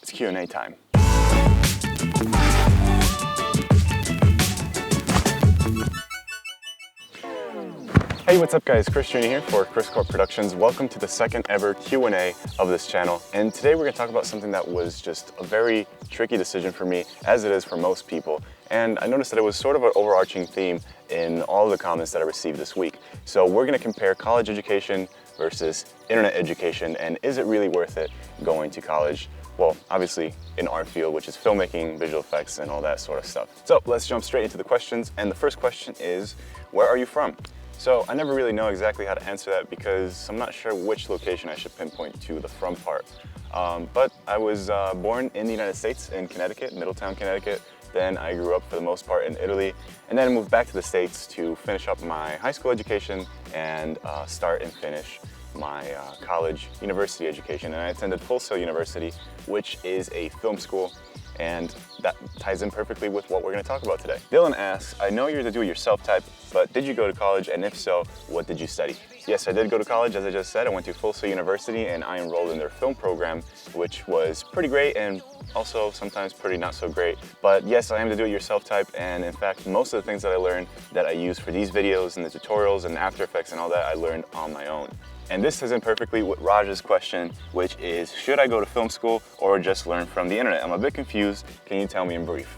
It's Q&A time. Hey, what's up guys? Chris Jr. here for Kriscoart Productions. Welcome to the second ever Q&A of this channel. And today we're gonna talk about something that was just a very tricky decision for me, as it is for most people. And I noticed that it was sort of an overarching theme in all the comments that I received this week. So we're gonna compare college education versus internet education, and is it really worth it going to college? Well, obviously in our field, which is filmmaking, visual effects, and all that sort of stuff. So let's jump straight into the questions. And the first question is, where are you from? So I never really know exactly how to answer that because I'm not sure which location I should pinpoint to the from part. But I was born in the United States, in Connecticut, Middletown, Connecticut. Then I grew up for the most part in Italy, and then I moved back to the States to finish up my high school education and start and finish my college university education. And I attended Full Sail University, which is a film school, and that ties in perfectly with what we're going to talk about today. Dylan asks, I know you're the do-it-yourself type, but did you go to college, and if so, what did you study? Yes, I did go to college, as I just said. I went to Full Sail University and I enrolled in their film program, which was pretty great and also sometimes pretty not so great. But yes, I am the do-it-yourself type, and in fact, most of the things that I learned that I use for these videos and the tutorials and After Effects and all that, I learned on my own. And this ties in perfectly with Raj's question, which is, should I go to film school or just learn from the internet? I'm a bit confused. Can you tell me in brief?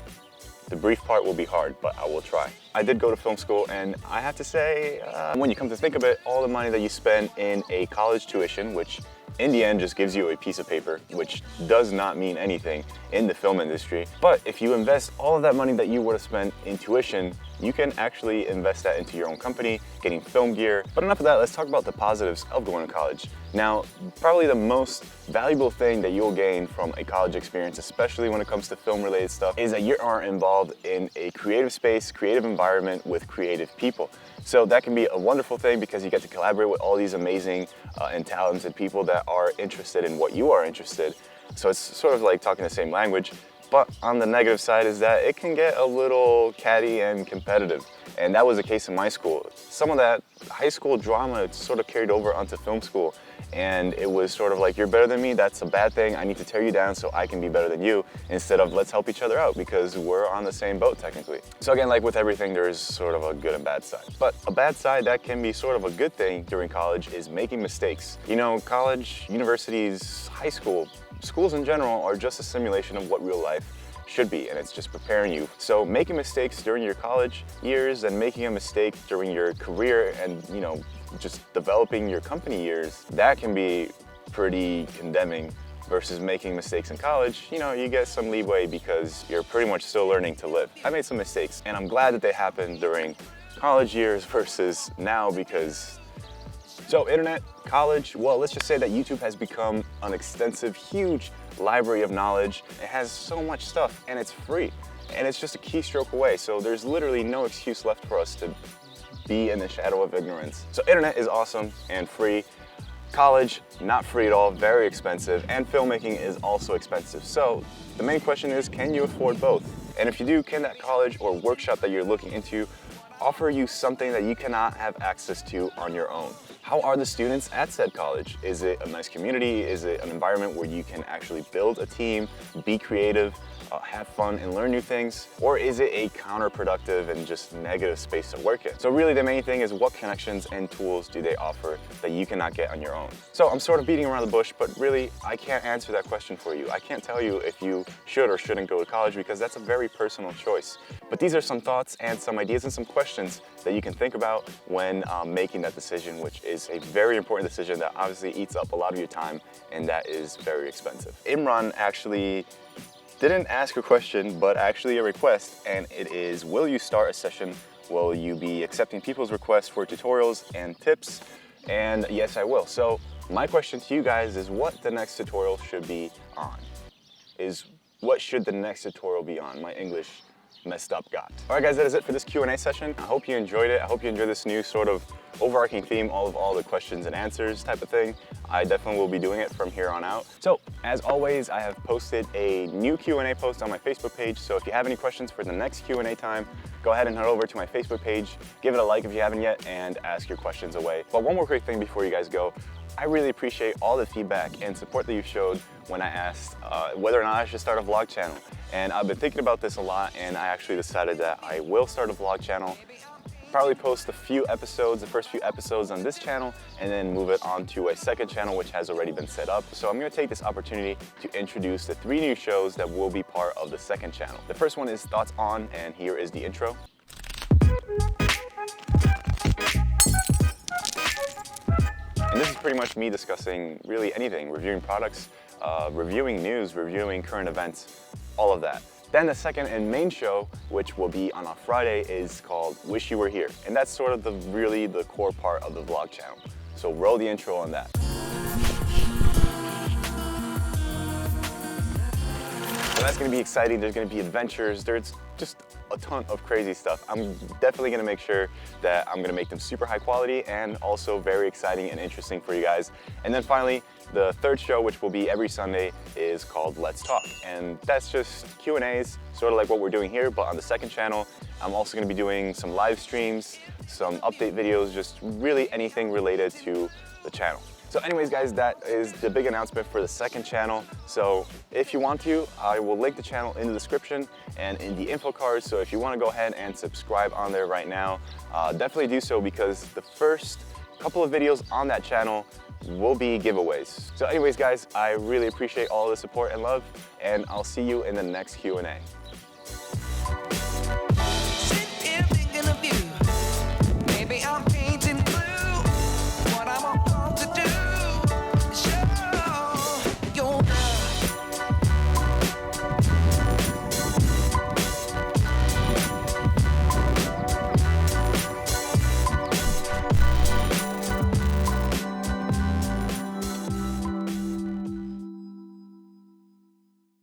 The brief part will be hard, but I will try. I did go to film school, and I have to say, when you come to think of it, all the money that you spend in a college tuition, which in the end just gives you a piece of paper, which does not mean anything in the film industry. But if you invest all of that money that you would have spent in tuition, you can actually invest that into your own company, getting film gear. But enough of that, let's talk about the positives of going to college. Now, probably the most valuable thing that you'll gain from a college experience, especially when it comes to film-related stuff, is that you are involved in a creative space, creative environment with creative people. So that can be a wonderful thing because you get to collaborate with all these amazing and talented people that are interested in what you are interested. So it's sort of like talking the same language. But on the negative side is that it can get a little catty and competitive. And that was the case in my school. Some of that high school drama sort of carried over onto film school. And it was sort of like, you're better than me, that's a bad thing, I need to tear you down so I can be better than you, instead of let's help each other out because we're on the same boat technically. So again, like with everything, there is sort of a good and bad side. But a bad side that can be sort of a good thing during college is making mistakes. You know, college, universities, high school, schools in general are just a simulation of what real life should be, and it's just preparing you. So making mistakes during your college years and making a mistake during your career and, you know, just developing your company years, that can be pretty condemning versus making mistakes in college. You know, you get some leeway because you're pretty much still learning to live. I made some mistakes, and I'm glad that they happened during college years versus now because so internet, college, well, let's just say that YouTube has become an extensive, huge library of knowledge. It has so much stuff and it's free and it's just a keystroke away. So there's literally no excuse left for us to be in the shadow of ignorance. So internet is awesome and free. College, not free at all, very expensive, and filmmaking is also expensive. So the main question is, can you afford both? And if you do, can that college or workshop that you're looking into offer you something that you cannot have access to on your own? How are the students at said college? Is it a nice community? Is it an environment where you can actually build a team, be creative, have fun and learn new things? Or is it a counterproductive and just negative space to work in? So really the main thing is, what connections and tools do they offer that you cannot get on your own? So I'm sort of beating around the bush, but really I can't answer that question for you. I can't tell you if you should or shouldn't go to college because that's a very personal choice. But these are some thoughts and some ideas and some questions that you can think about when making that decision, which is a very important decision that obviously eats up a lot of your time and that is very expensive. Imran actually didn't ask a question, but actually a request, and it is, will you start a session? Will you be accepting people's requests for tutorials and tips? And yes, I will. So my question to you guys is what the next tutorial should be on. What should the next tutorial be on? My English messed up got. All right guys, that is it for this Q&A session. I hope you enjoyed it. I hope you enjoyed this new sort of overarching theme, all the questions and answers type of thing. I definitely will be doing it from here on out. So as always, I have posted a new Q&A post on my Facebook page. So if you have any questions for the next Q&A time, go ahead and head over to my Facebook page, give it a like if you haven't yet, and ask your questions away. But one more quick thing before you guys go. I really appreciate all the feedback and support that you showed when I asked whether or not I should start a vlog channel. And I've been thinking about this a lot, and I actually decided that I will start a vlog channel. Probably post the first few episodes on this channel, and then move it on to a second channel which has already been set up. So I'm going to take this opportunity to introduce the 3 new shows that will be part of the second channel. The first one is Thoughts On, and here is the intro. And this is pretty much me discussing really anything, reviewing products, reviewing news, reviewing current events, all of that. Then the second and main show, which will be on a Friday, is called Wish You Were Here. And that's sort of really the core part of the vlog channel. So roll the intro on that. So that's gonna be exciting. There's gonna be adventures. There's just a ton of crazy stuff. I'm definitely gonna make sure that I'm gonna make them super high quality and also very exciting and interesting for you guys. And then finally, the third show, which will be every Sunday, is called Let's Talk. And that's just Q&As, sort of like what we're doing here, but on the second channel. I'm also gonna be doing some live streams, some update videos, just really anything related to the channel. So anyways, guys, that is the big announcement for the second channel. So if you want to, I will link the channel in the description and in the info card. So if you want to go ahead and subscribe on there right now, definitely do so, because the first couple of videos on that channel will be giveaways. So anyways, guys, I really appreciate all the support and love, and I'll see you in the next Q&A.